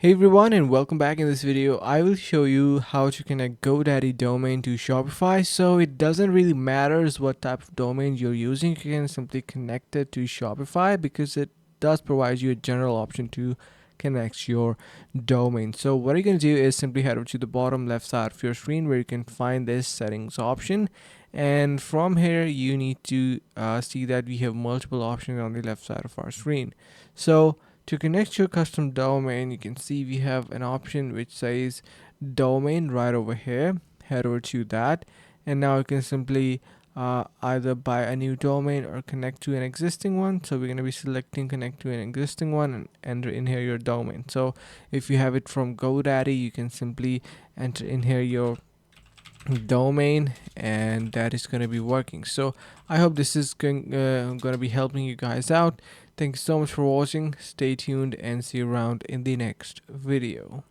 Hey everyone, and welcome back. In this video I will show you how to connect GoDaddy domain to Shopify. So it doesn't really matter what type of domain you're using, you can simply connect it to Shopify because it does provide you a general option to connect your domain. So what you're going to do is simply head over to the bottom left side of your screen where you can find this settings option, and from here you need to see that we have multiple options on the left side of our screen. So to connect your custom domain, you can see we have an option which says domain right over here. Head over to that, and now you can simply either buy a new domain or connect to an existing one. So we're going to be selecting connect to an existing one and enter in here your domain. So if you have it from GoDaddy, you can simply enter in here your domain, and that is going to be working. So I hope this is going to be helping you guys out. Thank you so much for watching. Stay tuned and see you around in the next video.